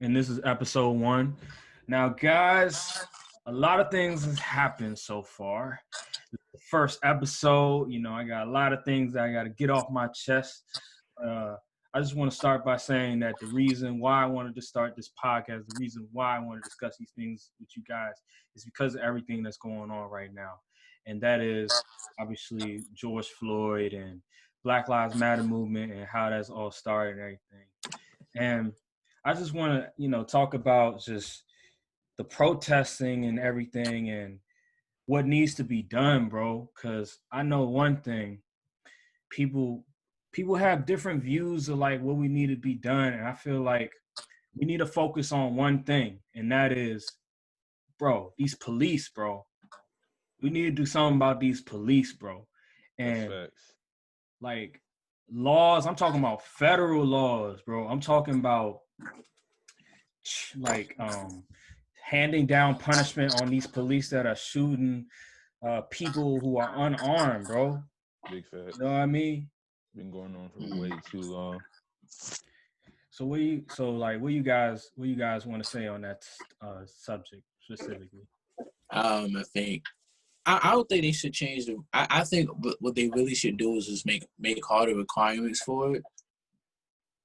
and this is episode 1. Now, guys, a lot of things has happened so far. The first episode, I got a lot of things that I got to get off my chest. I just want to start by saying that the reason why I wanted to start this podcast, the reason why I want to discuss these things with you guys is because of everything that's going on right now. And that is obviously George Floyd and Black Lives Matter movement and how that's all started and everything. And I just want to, talk about just the protesting and everything and what needs to be done, bro. Because I know one thing, people have different views of like what we need to be done, and I feel like we need to focus on one thing, and that is, bro, these police, bro. We need to do something about these police, bro. And That's facts. like laws, I'm talking about federal laws, bro. I'm talking about like handing down punishment on these police that are shooting people who are unarmed, bro. Big facts. You know what I mean? Been going on for way too long. So what you guys want to say on that subject specifically? I think I don't think they should change the. I think what they really should do is just make harder requirements for it.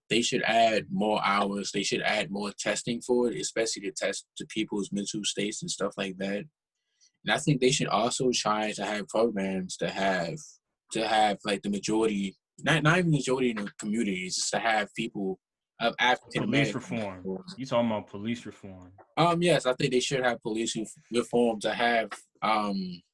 They should add more hours. They should add more testing for it, especially to test to people's mental states and stuff like that. And I think they should also try to have programs to have like the majority, not even majority in the communities, just to have people of African American police reform. You talking about police reform? Yes, I think they should have police reform to have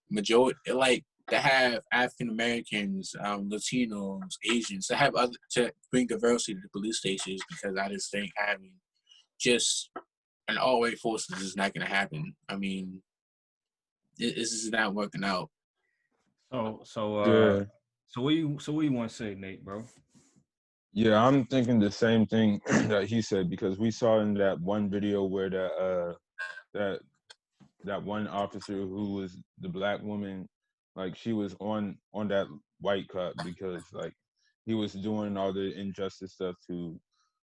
majority, like to have African Americans, Latinos, Asians, to have to bring diversity to the police stations, because I just think having just an all-white force is just not going to happen. I mean, this is not working out. So what you want to say, Nate, bro? Yeah, I'm thinking the same thing that he said, because we saw in that one video where that one officer who was the black woman, like she was on that white cop because like he was doing all the injustice stuff to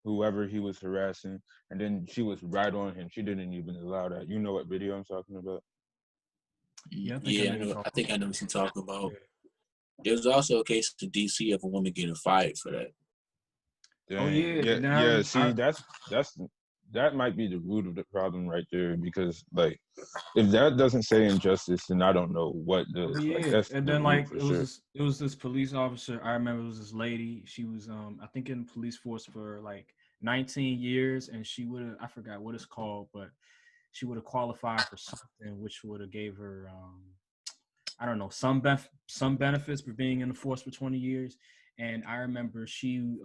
whoever he was harassing, and then she was right on him. She didn't even allow that. You know what video I'm talking about? Yeah, I know. I think I know what you're talking about. Yeah. There's also a case in DC of a woman getting fired for that. Dang. Oh yeah. See, that might be the root of the problem right there, because like if that doesn't say injustice, then I don't know what does. Yeah, like, that's and then like it was this police officer. I remember it was this lady. She was I think in the police force for like 19 years, and she would have, I forgot what it's called, but she would have qualified for something which would have gave her I don't know, some benefits for being in the force for 20 years. And I remember she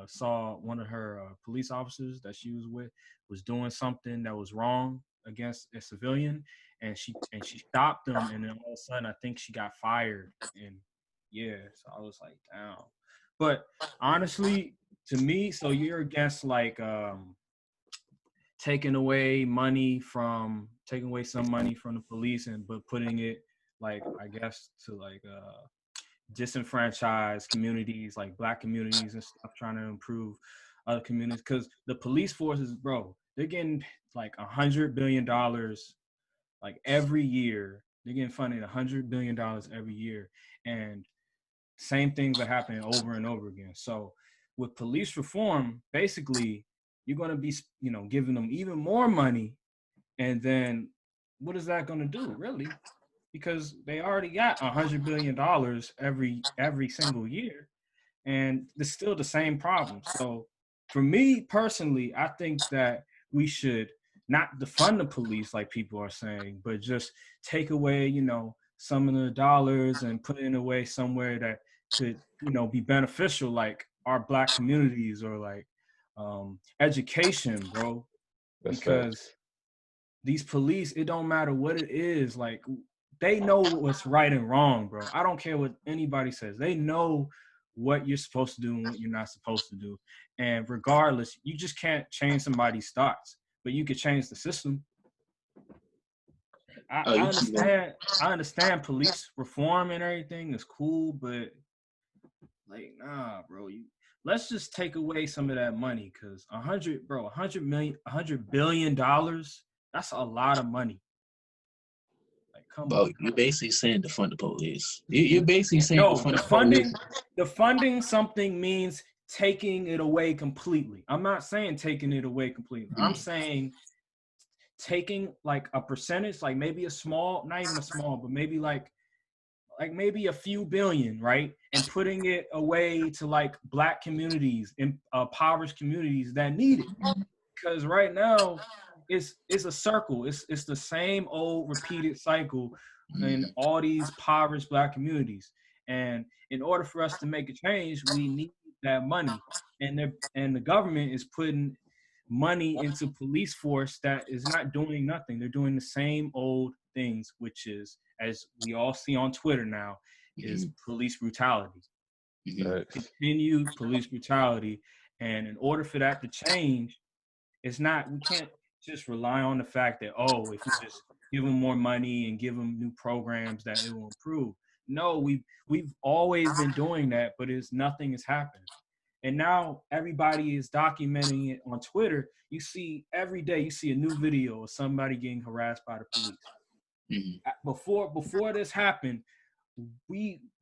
saw one of her police officers that she was with was doing something that was wrong against a civilian, and she stopped them, and then all of a sudden I think she got fired. And yeah, so I was like, damn. But honestly, to me, so you're against like taking away some money from the police but putting it, like, I guess, to like disenfranchised communities, like black communities and stuff, trying to improve other communities, because the police forces, bro, they're getting like $100 billion like every year. They're getting funded $100 billion every year, and same things are happening over and over again. So with police reform, basically you're going to be giving them even more money, and then what is that going to do, really? Because they already got $100 billion every single year, and it's still the same problem. So for me personally, I think that we should not defund the police like people are saying, but just take away, some of the dollars and put it away somewhere that could, be beneficial, like our black communities, or like education, bro. That's because facts. These police, it don't matter what it is, like they know what's right and wrong, bro. I don't care what anybody says. They know what you're supposed to do and what you're not supposed to do. And regardless, you just can't change somebody's thoughts, but you could change the system. I understand police reform and everything is cool, but like, nah, bro. let's just take away some of that money, because $100 billion, that's a lot of money. Like, come Bro, on. you're basically saying defund the police. You're basically saying No, defund the police. defunding something means taking it away completely. I'm not saying taking it away completely. I'm saying taking like a percentage, like maybe a small, not even a small, but maybe like maybe a few billion, right? And putting it away to like Black communities and impoverished communities that need it. Because right now it's a circle. It's the same old repeated cycle in all these impoverished Black communities. And in order for us to make a change, we need that money. And the government is putting money into police force that is not doing nothing. They're doing the same old things, which is, as we all see on Twitter now, is police brutality. Continued police brutality. And in order for that to change, we can't just rely on the fact that, oh, if we just give them more money and give them new programs, that it will improve. No, we've always been doing that, but nothing has happened. And now everybody is documenting it on Twitter. You see every day, you see a new video of somebody getting harassed by the police. Before this happened,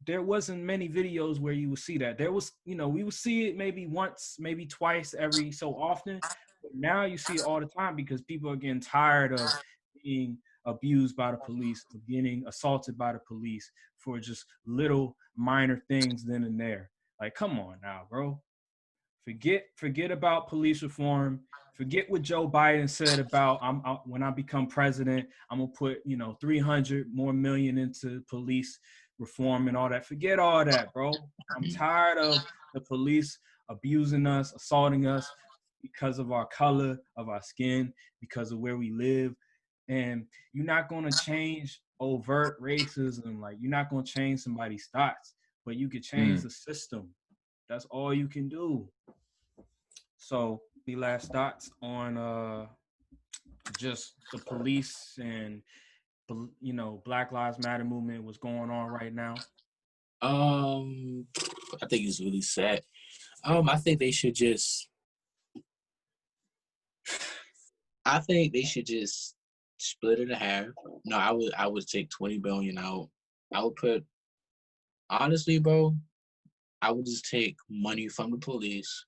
there wasn't many videos where you would see that. There was, we would see it maybe once, maybe twice every so often. But now you see it all the time because people are getting tired of being abused by the police, of getting assaulted by the police for just little minor things then and there. Like, come on now, bro. Forget about police reform. Forget what Joe Biden said about when I become president, I'm gonna put 300 more million into police reform and all that. Forget all that, bro. I'm tired of the police abusing us, assaulting us because of our color, of our skin, because of where we live. And you're not gonna change overt racism. Like, you're not gonna change somebody's thoughts, but you can change the system. That's all you can do. So the last thoughts on just the police and Black Lives Matter movement, what's going on right now? I think it's really sad. I think they should just split it in half. No, I would take 20 billion out. I would put, honestly, bro, I would just take money from the police,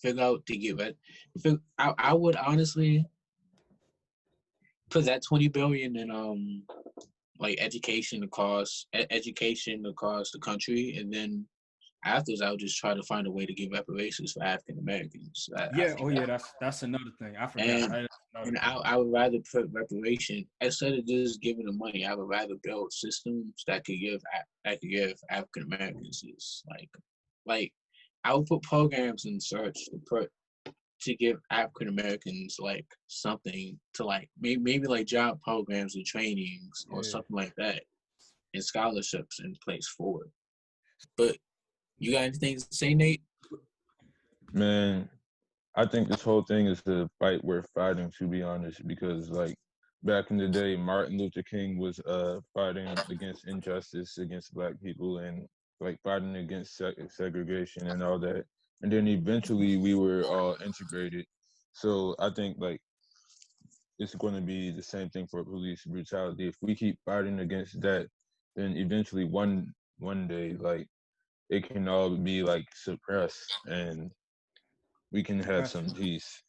figure out to get rid. I would honestly put that 20 billion in like education across the country, and then afterwards I would just try to find a way to give reparations for African Americans. That's another thing. I forgot. And I would rather put reparation instead of just giving them money. I would rather build systems that could give African Americans like I would put programs in search to give African Americans like something to like maybe like job programs and trainings or something like that, and scholarships in place for it. But you got anything to say, Nate? Man, I think this whole thing is a fight worth fighting, to be honest, because like back in the day, Martin Luther King was fighting against injustice against Black people and like fighting against segregation and all that. And then eventually we were all integrated. So I think like it's going to be the same thing for police brutality. If we keep fighting against that, then eventually one day like it can all be like suppressed and we can have some peace.